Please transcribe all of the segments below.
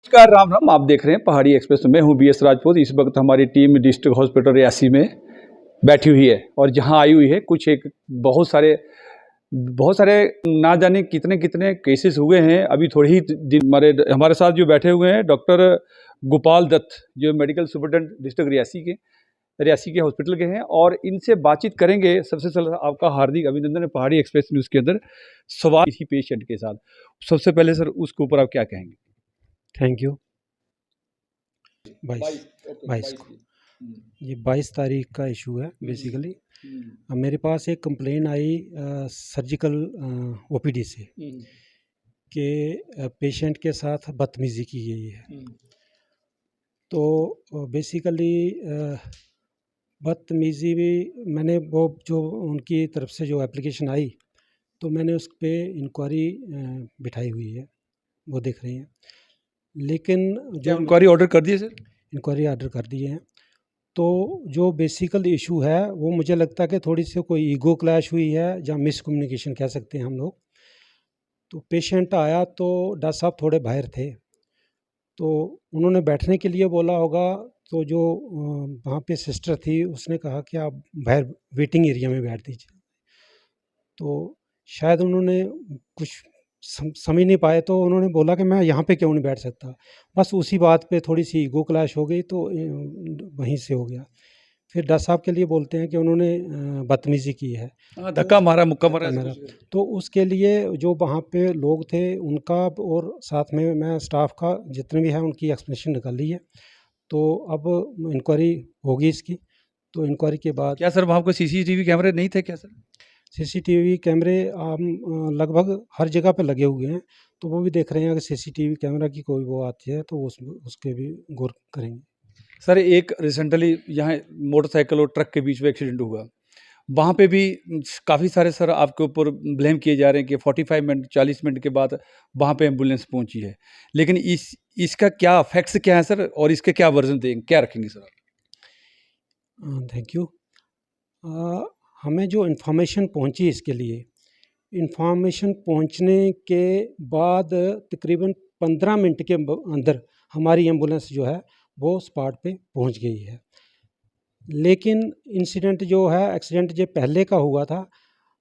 नमस्कार, राम राम। आप देख रहे हैं पहाड़ी एक्सप्रेस। मैं हूं बी एस राजपूत। इस वक्त हमारी टीम डिस्ट्रिक्ट हॉस्पिटल रियासी में बैठी हुई है और जहां आई हुई है कुछ एक बहुत सारे ना जाने कितने कितने केसेस हुए हैं। अभी थोड़े ही दिन हमारे साथ जो बैठे हुए हैं डॉक्टर गोपाल दत्त, जो मेडिकल सुपरिटेंडेंट डिस्ट्रिक्ट रियासी के हॉस्पिटल के हैं, और इनसे बातचीत करेंगे। सबसे पहले आपका हार्दिक अभिनंदन है पहाड़ी एक्सप्रेस न्यूज़ के अंदर। सवाल इसी पेशेंट के साथ, सबसे पहले सर उसके ऊपर आप क्या कहेंगे? Thank you. 22 को ये 22 तारीख का इशू है बेसिकली। अब मेरे पास एक कंप्लेन आई सर्जिकल ओपीडी से कि पेशेंट के साथ बदतमीज़ी की गई है। तो बेसिकली बदतमीज़ी भी मैंने वो जो उनकी तरफ से जो एप्लीकेशन आई तो मैंने उस पर इंक्वायरी बिठाई हुई है, वो देख रही हैं। लेकिन जो इंक्वायरी ऑर्डर कर दिए सर? इंक्वायरी ऑर्डर कर दिए हैं। तो जो बेसिकल इशू है वो मुझे लगता है कि थोड़ी सी कोई ईगो क्लैश हुई है या मिसकम्युनिकेशन कह सकते हैं हम लोग। तो पेशेंट आया तो डॉक्टर साहब थोड़े बाहर थे, तो उन्होंने बैठने के लिए बोला होगा। तो जो वहाँ पे सिस्टर थी उसने कहा कि आप बाहर वेटिंग एरिया में बैठ दीजिए। तो शायद उन्होंने कुछ समझ नहीं पाए, तो उन्होंने बोला कि मैं यहाँ पे क्यों नहीं बैठ सकता। बस उसी बात पे थोड़ी सी ईगो क्लैश हो गई, तो वहीं से हो गया। फिर डॉक्टर साहब के लिए बोलते हैं कि उन्होंने बदतमीज़ी की है, धक्का मारा, मुक्का मारा। तो उसके लिए जो वहाँ पे लोग थे उनका और साथ में मैं स्टाफ का जितने भी हैं उनकी एक्सप्लेनेशन निकाल ली है। तो अब इंक्वायरी होगी इसकी। तो इंक्वायरी के बाद क्या सर वहाँ कोई सीसीटीवी कैमरे नहीं थे क्या सर? सीसीटीवी कैमरे लगभग हर जगह पे लगे हुए हैं, तो वो भी देख रहे हैं कि सीसीटीवी कैमरा की कोई वो आती है तो उसके भी गौर करेंगे। सर एक रिसेंटली यहाँ मोटरसाइकिल और ट्रक के बीच में एक्सीडेंट हुआ, वहाँ पे भी काफ़ी सारे सर आपके ऊपर ब्लेम किए जा रहे हैं कि 45 मिनट 40 मिनट के बाद वहाँ पे एम्बुलेंस पहुँची है। लेकिन इसका क्या फैक्ट्स क्या है सर, और इसके क्या वर्जन देंगे, क्या रखेंगे सर? Thank you. हमें जो इन्फॉर्मेशन पहुंची इसके लिए, इन्फॉर्मेशन पहुंचने के बाद तकरीबन 15 मिनट के अंदर हमारी एम्बुलेंस जो है वो स्पॉट पे पहुंच गई है। लेकिन इंसिडेंट जो है, एक्सीडेंट जो पहले का हुआ था,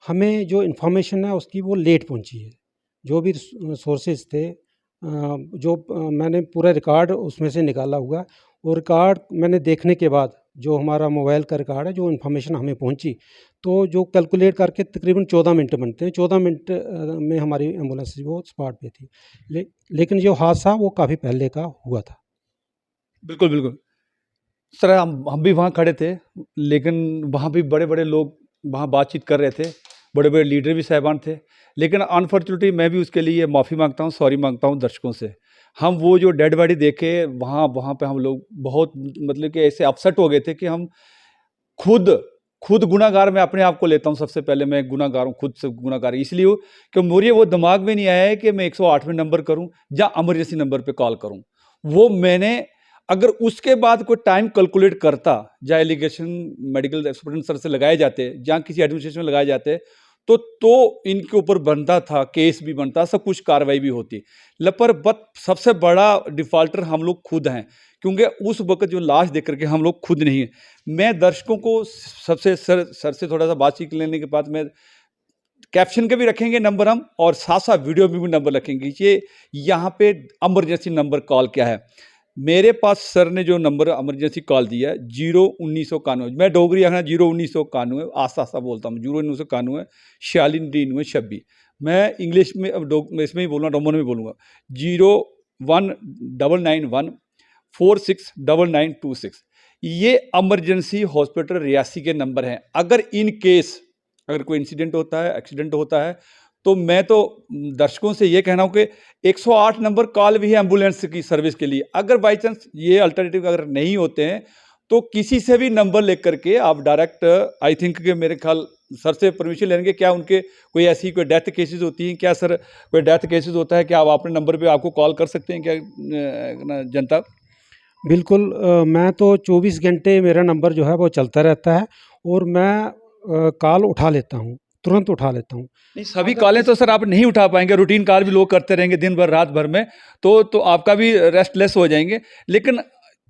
हमें जो इन्फॉर्मेशन है उसकी वो लेट पहुंची है। जो भी सोर्सेज थे, मैंने पूरा रिकॉर्ड उसमें से निकाला हुआ, वो रिकॉर्ड मैंने देखने के बाद जो हमारा मोबाइल का रिकॉर्ड है, जो इन्फॉर्मेशन हमें पहुंची, तो जो कैलकुलेट करके तकरीबन 14 मिनट बनते हैं, 14 मिनट में हमारी एम्बुलेंस वो स्पॉट पे थी। लेकिन जो हादसा वो काफ़ी पहले का हुआ था। बिल्कुल बिल्कुल सर, हम भी वहाँ खड़े थे, लेकिन वहाँ भी बड़े बड़े लोग वहाँ बातचीत कर रहे थे, बड़े बड़े लीडर भी साहिबान थे। लेकिन अनफॉर्चुनेटली मैं भी उसके लिए माफ़ी मांगता हूँ, सॉरी मांगता हूँ दर्शकों से। हम वो जो डेड बॉडी देखे वहाँ वहाँ पे हम लोग बहुत मतलब कि ऐसे अपसेट हो गए थे कि हम खुद खुद गुनाहगार, मैं अपने आप को लेता हूँ सबसे पहले, मैं गुनाहगार हूँ, खुद से गुनाहगार इसलिए हूँ कि मुझे वो दिमाग में नहीं आया है कि मैं 108 में नंबर करूँ या इमरजेंसी नंबर पे कॉल करूँ। वो मैंने अगर उसके बाद कोई टाइम कैलकुलेट करता, या एलिगेशन मेडिकल सुपरिटेंडेंट सर से लगाए जाते या किसी एडमिनिस्ट्रेशन में लगाए जाते, तो इनके ऊपर बनता था, केस भी बनता, सब कुछ कार्रवाई भी होती। पर सबसे बड़ा डिफॉल्टर हम लोग खुद हैं, क्योंकि उस वक्त जो लाश देख करके हम लोग खुद नहीं है। मैं दर्शकों को सबसे सर से थोड़ा सा बातचीत लेने के बाद मैं कैप्शन के भी रखेंगे नंबर हम, और साथ साथ वीडियो में भी नंबर रखेंगे। ये यहाँ पे इमरजेंसी नंबर कॉल क्या है। मेरे पास सर ने जो नंबर इमरजेंसी कॉल दिया है 01991, मैं डोगरी आखना 01991, आस्ता आस्ता बोलता हूँ, 01991 4699 मैं इंग्लिश में अब इसमें ही बोलूँगा, रोमन में बोलूँगा 01991469926। ये इमरजेंसी हॉस्पिटल रियासी के नंबर हैं। अगर इन केस अगर कोई इंसिडेंट होता है, एक्सीडेंट होता है, तो मैं तो दर्शकों से ये कहना हूँ कि 108 नंबर कॉल भी है एम्बुलेंस की सर्विस के लिए। अगर बाई चांस ये अल्टरनेटिव अगर नहीं होते हैं तो किसी से भी नंबर लेकर के आप डायरेक्ट, आई थिंक कि मेरे ख्याल सर से परमिशन लेंगे, क्या उनके कोई ऐसी कोई डेथ केसेस होती हैं क्या सर? कोई डेथ केसेस होता है क्या, आप अपने नंबर पे आपको कॉल कर सकते हैं क्या जनता? बिल्कुल। मैं तो 24 घंटे मेरा नंबर जो है वो चलता रहता है और मैं कॉल उठा लेता हूँ। तुरंत उठा लेता हूँ। नहीं, सभी अगर कॉलें तो किसी सर आप नहीं उठा पाएंगे, रूटीन कॉल भी लोग करते रहेंगे दिन भर रात भर में, तो आपका भी रेस्टलेस हो जाएंगे। लेकिन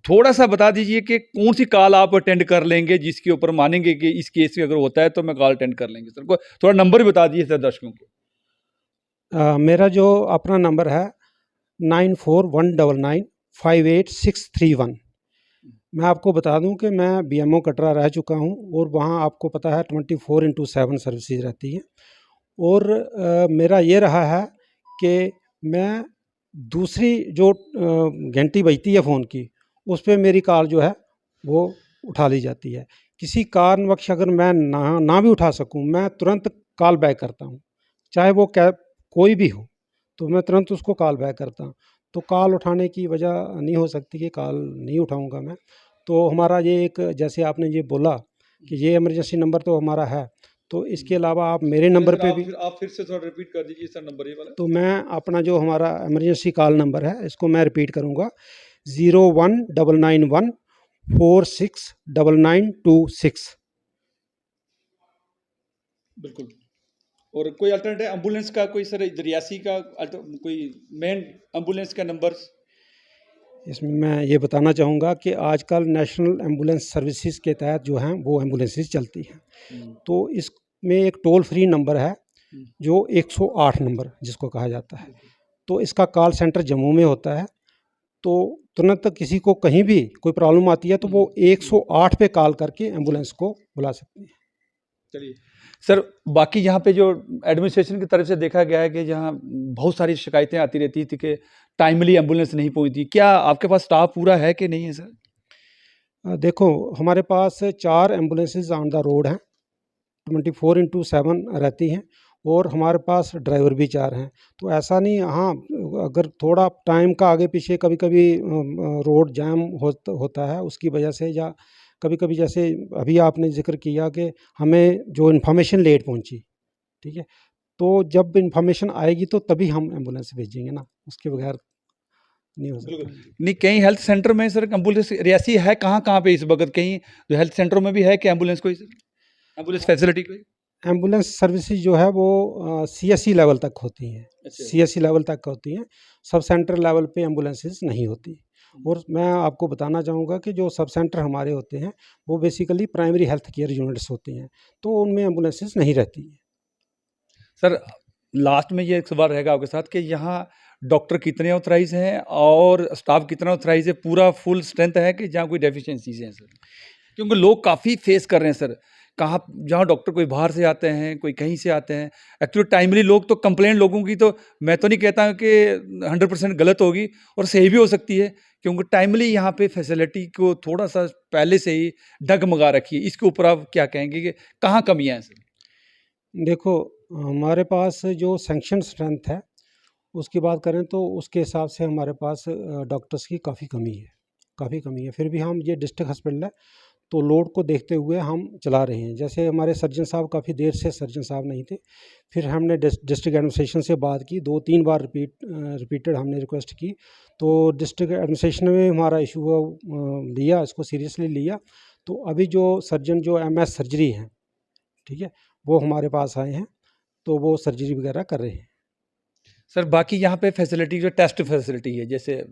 थोड़ा सा बता दीजिए कि कौन सी कॉल आप अटेंड कर लेंगे जिसके ऊपर मानेंगे कि इस केस में अगर होता है तो मैं कॉल अटेंड कर लेंगे। सर को थोड़ा नंबर भी बता दीजिए सर दर्शकों को। मेरा जो अपना नंबर है 9419958631। मैं आपको बता दूं कि मैं बीएमओ कटरा रह चुका हूं और वहां आपको पता है 24/7 सर्विसेज रहती हैं। और मेरा ये रहा है कि मैं दूसरी जो घंटी बजती है फ़ोन की, उस पे मेरी कॉल जो है वो उठा ली जाती है। किसी कारणवश अगर मैं ना भी उठा सकूं, मैं तुरंत कॉल बैक करता हूं, चाहे वो कैब कोई भी हो, तो मैं तुरंत उसको कॉल बैक करता हूँ। तो कॉल उठाने की वजह नहीं हो सकती कि कॉल नहीं उठाऊंगा मैं। तो हमारा ये एक, जैसे आपने ये बोला कि ये इमरजेंसी नंबर तो हमारा है, तो इसके अलावा आप मेरे नंबर पे भी, आप फिर से थोड़ा रिपीट कर दीजिए सर नंबर ये वाला। तो मैं अपना जो हमारा इमरजेंसी कॉल नंबर है इसको मैं रिपीट करूँगा, 019914699926। बिल्कुल। और कोई अल्टरनेटिव एम्बुलेंस का कोई सर रियासी का कोई मेन एम्बुलेंस का नंबर? इसमें मैं ये बताना चाहूँगा कि आजकल नेशनल एम्बुलेंस सर्विसेज के तहत जो हैं वो एम्बुलेंसेज चलती हैं। तो इसमें एक टोल फ्री नंबर है जो 108 नंबर जिसको कहा जाता है। तो इसका कॉल सेंटर जम्मू में होता है। तो तुरंत किसी को कहीं भी कोई प्रॉब्लम आती है तो वो 108 पे कॉल करके एम्बुलेंस को बुला सकते हैं। चलिए सर, बाकी यहाँ पे जो एडमिनिस्ट्रेशन की तरफ से देखा गया है कि जहाँ बहुत सारी शिकायतें आती रहती थी कि टाइमली एम्बुलेंस नहीं पहुँचती, क्या आपके पास स्टाफ पूरा है कि नहीं है सर? देखो, हमारे पास 4 एम्बुलेंसेस ऑन द रोड हैं, 24/7 रहती हैं, और हमारे पास ड्राइवर भी 4 हैं। तो ऐसा नहीं, हाँ, अगर थोड़ा टाइम का आगे पीछे कभी-कभी रोड जाम होता है उसकी वजह से, या कभी-कभी जैसे अभी आपने ज़िक्र किया कि हमें जो इन्फॉर्मेशन लेट पहुंची, ठीक है? तो जब इन्फॉर्मेशन आएगी तो तभी हम एम्बुलेंस भेजेंगे ना, उसके बगैर नहीं हो सकता। नहीं, कहीं हेल्थ सेंटर में सर एम्बुलेंस रियासी है कहाँ पे इस वक्त? कहीं जो हेल्थ सेंटरों में भी है कि एम्बुलेंस कोई एम्बुलेंस फैसिलिटी कोई? एम्बुलेंस सर्विसेज जो है वो सीएससी लेवल तक होती हैं। अच्छा। सीएससी लेवल तक होती हैं, सब सेंटर लेवल पे एम्बुलेंसेस नहीं होती। और मैं आपको बताना चाहूँगा कि जो सब सेंटर हमारे होते हैं वो basically primary health care units होती हैं, तो उनमें एम्बुलेंसेस नहीं रहती हैं। सर लास्ट में ये एक सवाल रहेगा आपके साथ कि यहाँ डॉक्टर कितने ऑथराइज हैं और स्टाफ कितना ऑथराइज है? पूरा फुल स्ट्रेंथ है कि जहाँ कोई डेफिशिएंसीज हैं सर? क्योंकि लोग काफ़ी फेस कर रहे हैं सर, कहाँ जहाँ डॉक्टर कोई बाहर से आते हैं, कोई कहीं से आते हैं। एक्चुअली टाइमली लोग तो कंप्लेंट लोगों की, तो मैं तो नहीं कहता कि 100% गलत होगी और सही भी हो सकती है, क्योंकि टाइमली यहाँ पे फैसिलिटी को थोड़ा सा पहले से ही डगमगा रखी है। इसके ऊपर आप क्या कहेंगे कि कहाँ कमियाँ हैं सर? देखो, हमारे पास जो सैंक्शन स्ट्रेंथ है उसकी बात करें तो उसके हिसाब से हमारे पास डॉक्टर्स की काफ़ी कमी है, काफ़ी कमी है। फिर भी हम, ये डिस्ट्रिक्ट हॉस्पिटल है तो लोड को देखते हुए हम चला रहे हैं। जैसे हमारे सर्जन साहब काफ़ी देर से सर्जन साहब नहीं थे, फिर हमने डिस्ट्रिक्ट एडमिनिस्ट्रेशन से बात की, 2-3 बार रिपीटेड हमने रिक्वेस्ट की, तो डिस्ट्रिक्ट एडमिनिस्ट्रेशन में हमारा इशू लिया, इसको सीरियसली लिया। तो अभी जो सर्जन जो एमएस सर्जरी हैं, ठीक है, वो हमारे पास आए हैं, तो वो सर्जरी वगैरह कर रहे हैं। सर बाकी यहाँ पे फैसिलिटी जो टेस्ट फैसिलिटी है, जैसे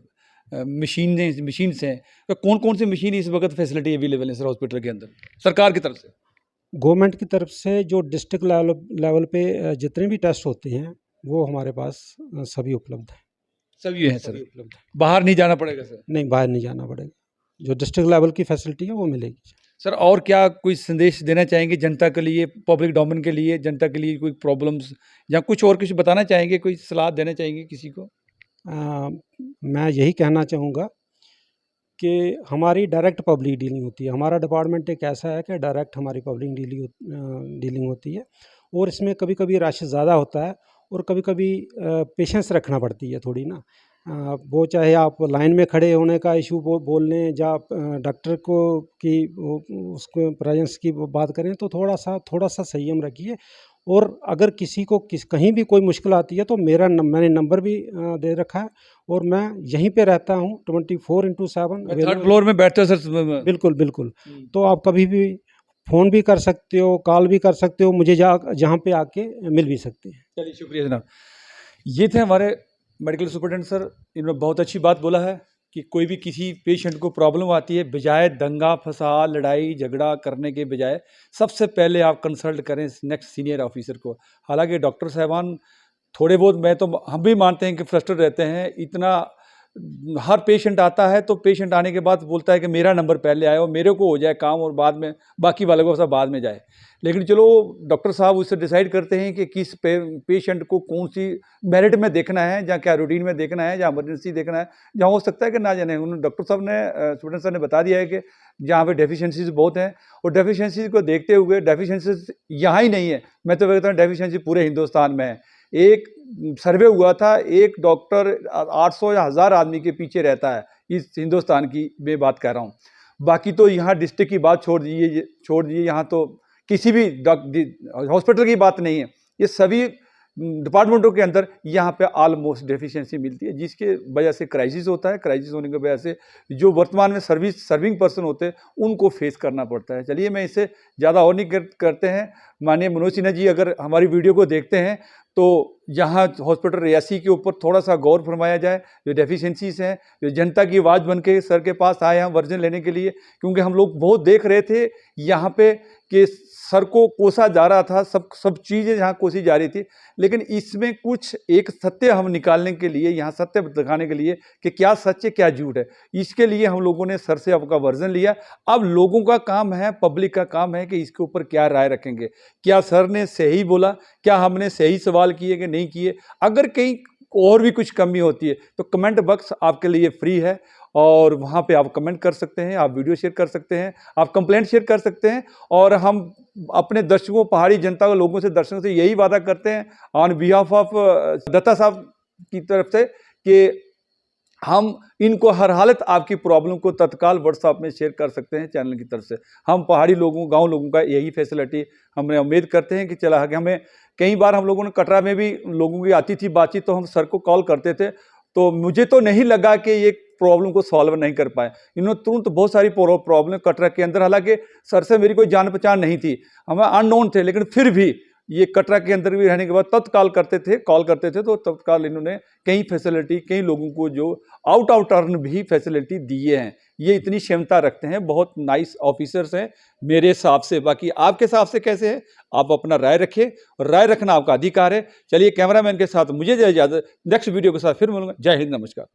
मशीन्स हैं, तो कौन कौन सी मशीन इस वक्त फैसिलिटी अवेलेबल है सर हॉस्पिटल के अंदर सरकार की तरफ से? गवर्नमेंट की तरफ से जो डिस्ट्रिक्ट लेवल पे जितने भी टेस्ट होते हैं वो हमारे पास सभी उपलब्ध हैं। सब ये है सर, सभी उपलब्ध हैं। बाहर नहीं जाना पड़ेगा सर? नहीं, बाहर नहीं जाना पड़ेगा, जो डिस्ट्रिक्ट लेवल की फैसिलिटी है वो मिलेगी। सर और क्या कोई संदेश देना चाहेंगे जनता के लिए, पब्लिक डोमेन के लिए, जनता के लिए कोई प्रॉब्लम्स या कुछ और कुछ बताना चाहेंगे, कोई सलाह देना चाहेंगे किसी को? मैं यही कहना चाहूँगा कि हमारी डायरेक्ट पब्लिक डीलिंग होती है। हमारा डिपार्टमेंट एक ऐसा है कि डायरेक्ट हमारी पब्लिक डीलिंग होती है, और इसमें कभी-कभी रश ज़्यादा होता है और कभी-कभी पेशेंस रखना पड़ती है थोड़ी ना। वो चाहे आप लाइन में खड़े होने का इशू बोल लें, या डॉक्टर को की उसको प्रेजेंस की बात करें, तो थोड़ा सा संयम रखिए। और अगर किसी को कहीं भी कोई मुश्किल आती है तो मैंने नंबर भी दे रखा है, और मैं यहीं पे रहता हूँ 24/7 थर्ड अवेलेबल। फ्लोर में बैठते हो सर? बिल्कुल, बिल्कुल। तो आप कभी भी फ़ोन भी कर सकते हो, कॉल भी कर सकते हो, मुझे जहाँ पे आके मिल भी सकते हैं। चलिए शुक्रिया जनाब। ये थे हमारे मेडिकल सुपरिटेंडेंट सर। इन्होंने बहुत अच्छी बात बोला है कि कोई भी किसी पेशेंट को प्रॉब्लम आती है, बजाय दंगा फसाद लड़ाई झगड़ा करने के बजाय सबसे पहले आप कंसल्ट करें नेक्स्ट सीनियर ऑफिसर को। हालांकि डॉक्टर साहबान थोड़े बहुत, मैं तो हम भी मानते हैं कि फ्रस्ट्रेट रहते हैं। इतना हर पेशेंट आता है तो पेशेंट आने के बाद बोलता है कि मेरा नंबर पहले आए और मेरे को हो जाए काम और बाद में बाकी वालों को सब बाद में जाए। लेकिन चलो डॉक्टर साहब उससे डिसाइड करते हैं कि किस पेशेंट को कौन सी मेरिट में देखना है, जहाँ क्या रूटीन में देखना है, जहाँ इमरजेंसी देखना है, जहाँ हो सकता है कि ना जाने। उन्होंने डॉक्टर साहब ने स्टूडेंट सर ने बता दिया है कि जहाँ पे डेफिशिएंसीज बहुत हैं, और डेफिशिएंसीज को देखते हुए, डेफिशिएंसीज यहाँ ही नहीं है, मैं तो कहता हूँ डेफिशिएंसी पूरे हिंदुस्तान में है। एक सर्वे हुआ था, एक डॉक्टर 800 या 1000 आदमी के पीछे रहता है, इस हिंदुस्तान की मैं बात कर रहा हूँ। बाकी तो यहाँ डिस्ट्रिक्ट की बात छोड़ दीजिए, यहाँ तो किसी भी हॉस्पिटल की बात नहीं है, ये सभी डिपार्टमेंटों के अंदर यहाँ पे ऑलमोस्ट डेफिशिएंसी मिलती है, जिसके वजह से क्राइसिस होता है। क्राइसिस होने की वजह से जो वर्तमान में सर्विंग पर्सन होते हैं उनको फेस करना पड़ता है। चलिए मैं इससे ज़्यादा और नहीं करते हैं। माननीय मनोज सिन्हा जी अगर हमारी वीडियो को देखते हैं तो यहाँ हॉस्पिटल रियासी के ऊपर थोड़ा सा गौर फरमाया जाए। जो डेफिशिएंसीज हैं, जो जनता की आवाज़ बन के सर के पास आए हैं वर्जन लेने के लिए, क्योंकि हम लोग बहुत देख रहे थे यहाँ पे कि सर को कोसा जा रहा था, सब चीज़ें यहाँ कोसी जा रही थी। लेकिन इसमें कुछ एक सत्य हम निकालने के लिए, यहाँ सत्य दिखाने के लिए कि क्या सच है क्या झूठ है, इसके लिए हम लोगों ने सर से आपका वर्जन लिया। अब लोगों का काम है, पब्लिक का काम है कि इसके ऊपर क्या राय रखेंगे। क्या सर ने सही बोला, क्या हमने सही सवाल किए कि नहीं किए। अगर कहीं और भी कुछ कमी होती है तो कमेंट बॉक्स आपके लिए फ्री है, और वहाँ पे आप कमेंट कर सकते हैं, आप वीडियो शेयर कर सकते हैं, आप कंप्लेंट शेयर कर सकते हैं। और हम अपने दर्शकों, पहाड़ी जनता के लोगों से, दर्शकों से यही वादा करते हैं ऑन बिहाफ ऑफ दत्ता साहब की तरफ से कि हम इनको हर हालत आपकी प्रॉब्लम को तत्काल व्हाट्सएप में शेयर कर सकते हैं चैनल की तरफ से। हम पहाड़ी लोगों, गांव लोगों का यही फैसिलिटी हमें उम्मीद करते हैं कि चला आगे। हमें कई बार हम लोगों ने कटरा में भी लोगों की आती थी बातचीत, तो हम सर को कॉल करते थे, तो मुझे तो नहीं लगा कि ये प्रॉब्लम को सॉल्व नहीं कर पाए। इन्होंने तुरंत बहुत सारी प्रॉब्लम कटरा के अंदर, हालांकि सर से मेरी कोई जान पहचान नहीं थी, हमें अननोन थे, लेकिन फिर भी ये कटरा के अंदर भी रहने के बाद तत्काल कॉल करते थे, तो तत्काल इन्होंने कई फैसिलिटी, कई लोगों को जो आउट ऑफ टर्न भी फैसिलिटी दिए हैं। ये इतनी क्षमता रखते हैं, बहुत नाइस ऑफिसर्स हैं मेरे हिसाब से। बाकी आपके हिसाब से कैसे है, आप अपना राय रखिए, और राय रखना आपका अधिकार है। चलिए कैमरामैन के साथ मुझे इजाजत, नेक्स्ट वीडियो के साथ फिर मिलूंगा। जय हिंद, नमस्कार।